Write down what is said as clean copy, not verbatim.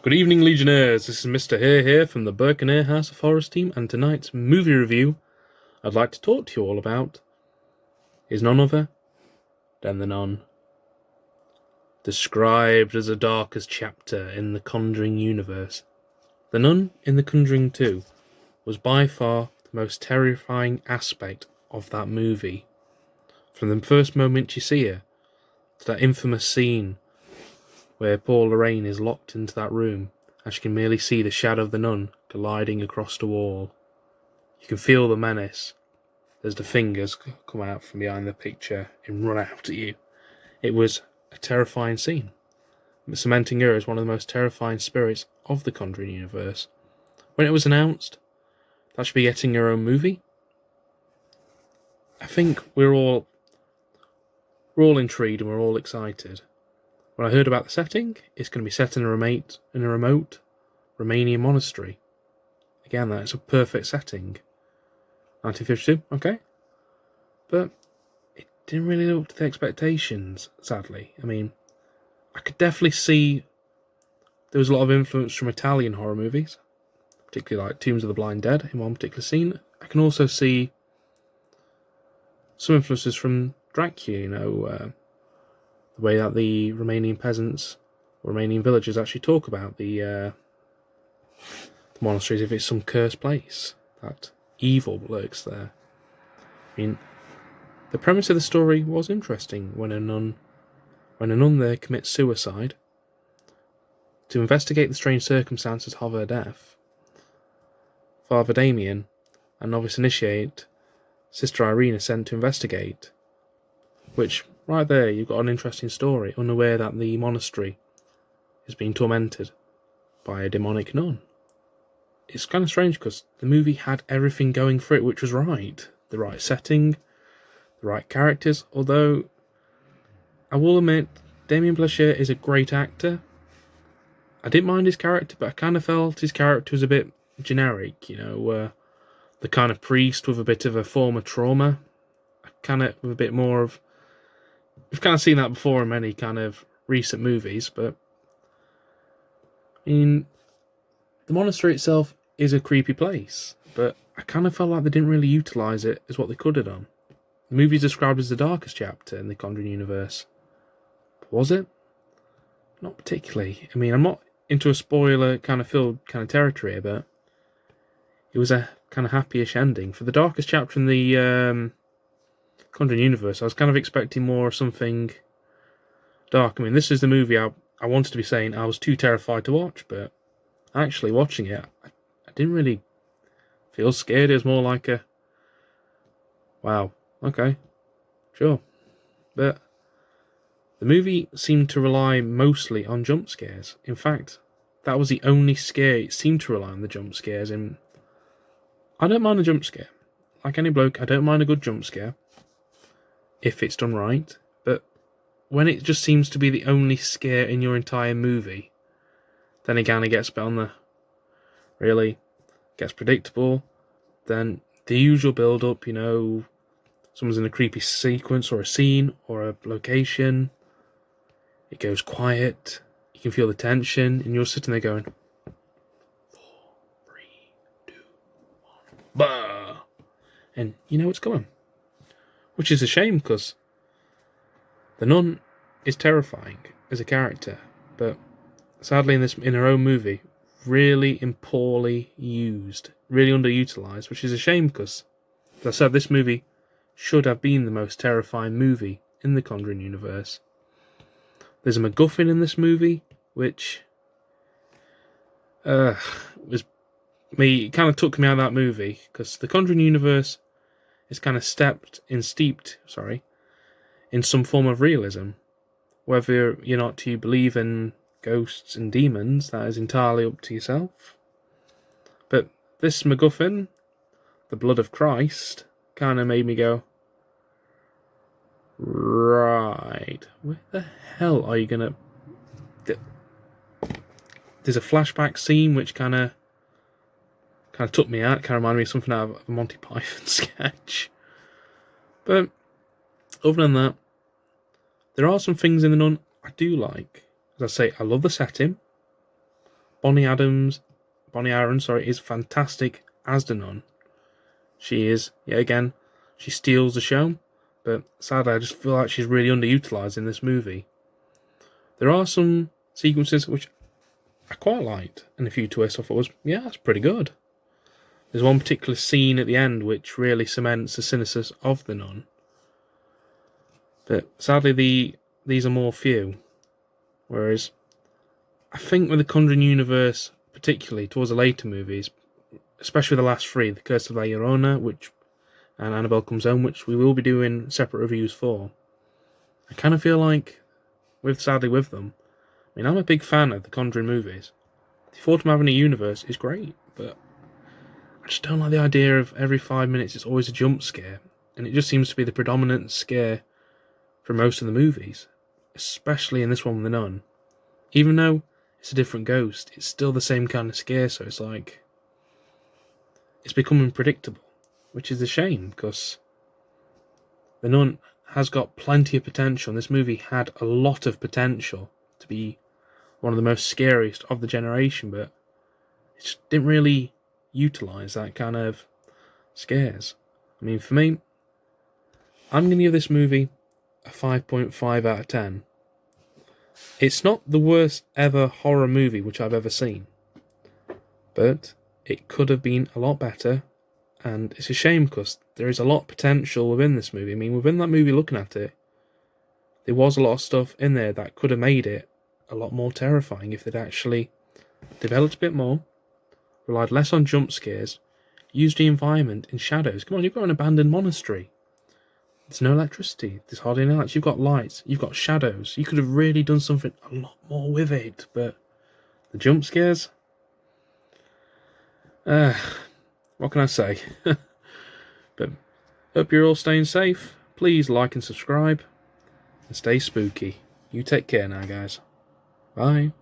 Good evening, Legionnaires. This is Mr. Hare here from the Burke Hare House of Horrors team, and tonight's movie review I'd like to talk to you all about is none other than The Nun. Described as the darkest chapter in the Conjuring universe, The Nun in The Conjuring 2 was by far the most terrifying aspect of that movie. From the first moment you see her, to that infamous scene where poor Lorraine is locked into that room and she can merely see the shadow of the nun gliding across the wall. You can feel the menace as the fingers come out from behind the picture and run out at you. It was a terrifying scene, cementing her as one of the most terrifying spirits of the Conjuring universe. When it was announced that she'd be getting her own movie, I think we're all intrigued and we're all excited. When I heard about the setting, it's going to be set in a remote Romanian monastery. Again, that's a perfect setting. 1952, okay. But it didn't really live up to the expectations, sadly. I mean, I could definitely see there was a lot of influence from Italian horror movies, particularly like Tombs of the Blind Dead in one particular scene. I can also see some influences from Dracula, the way that the Romanian peasants or Romanian villagers actually talk about the monasteries, if it's some cursed place, that evil lurks there. I mean, the premise of the story was interesting. When a nun there commits suicide, to investigate the strange circumstances of her death, Father Damien and novice initiate Sister Irene are sent to investigate, which, right there, you've got an interesting story, unaware that the monastery is being tormented by a demonic nun. It's kind of strange because the movie had everything going for it, which was right. The right setting, the right characters, although I will admit, Damien Blanchard is a great actor. I didn't mind his character, but I kind of felt his character was a bit generic, the kind of priest with a bit of a former trauma, with a bit more of... We've kind of seen that before in many kind of recent movies, but I mean, the monastery itself is a creepy place, but I kind of felt like they didn't really utilise it as what they could have done. The movie is described as the darkest chapter in the Conjuring universe. But was it? Not particularly. I mean, I'm not into a spoiler kind of filled kind of territory here, but it was a kind of happy-ish ending. For the darkest chapter in the Conjuring universe, I was kind of expecting more something dark. I mean, this is the movie I wanted to be saying I was too terrified to watch, but actually watching it, I didn't really feel scared. It was more like a, wow, okay, sure. But the movie seemed to rely mostly on jump scares. In fact, that was the only scare it seemed to rely on, the jump scares. And I don't mind a jump scare. Like any bloke, I don't mind a good jump scare if it's done right, but when it just seems to be the only scare in your entire movie, then again it gets a bit on the... really gets predictable. Then the usual build-up, someone's in a creepy sequence or a scene or a location, it goes quiet, you can feel the tension, and you're sitting there going, 4, 3, 2, 1, bah! And you know it's coming. Which is a shame, because the nun is terrifying as a character, but sadly in her own movie, really poorly used, really underutilised, which is a shame because, as I said, this movie should have been the most terrifying movie in the Conjuring universe. There's a MacGuffin in this movie, which it kind of took me out of that movie, because the Conjuring universe is kind of steeped in some form of realism. Whether you're not to believe in ghosts and demons, that is entirely up to yourself. But this MacGuffin, the blood of Christ, kind of made me go, right, where the hell are you gonna... There's a flashback scene which kind of took me out. Kind of reminded me of something out of a Monty Python sketch. But other than that, there are some things in The Nun I do like. As I say, I love the setting. Bonnie Aaron, is fantastic as the nun. She is, yet again, she steals the show, but sadly I just feel like she's really underutilised in this movie. There are some sequences which I quite liked, and a few twists I thought was, yeah, that's pretty good. There's one particular scene at the end which really cements the cynicism of the nun. But sadly these are more few. Whereas I think with the Conjuring universe, particularly towards the later movies, especially the last three, The Curse of La Llorona, and Annabelle Comes Home, which we will be doing separate reviews for, I kind of feel like, sadly with them, I mean, I'm a big fan of the Conjuring movies. The thought of having a universe is great, but I just don't like the idea of every 5 minutes it's always a jump scare, and it just seems to be the predominant scare for most of the movies, especially in this one with the nun. Even though it's a different ghost, it's still the same kind of scare, so it's like, it's becoming predictable, which is a shame, because the nun has got plenty of potential, and this movie had a lot of potential to be one of the most scariest of the generation, but it just didn't really utilise that kind of scares. I mean, for me, I'm going to give this movie a 5.5 out of 10. It's not the worst ever horror movie which I've ever seen, but it could have been a lot better, and it's a shame because there is a lot of potential within this movie. I mean, within that movie, looking at it, there was a lot of stuff in there that could have made it a lot more terrifying if they'd actually developed a bit more, relied less on jump scares, used the environment in shadows. Come on, you've got an abandoned monastery. There's no electricity. There's hardly any lights. You've got lights. You've got shadows. You could have really done something a lot more with it, but the jump scares? What can I say? But hope you're all staying safe. Please like and subscribe, and stay spooky. You take care now, guys. Bye.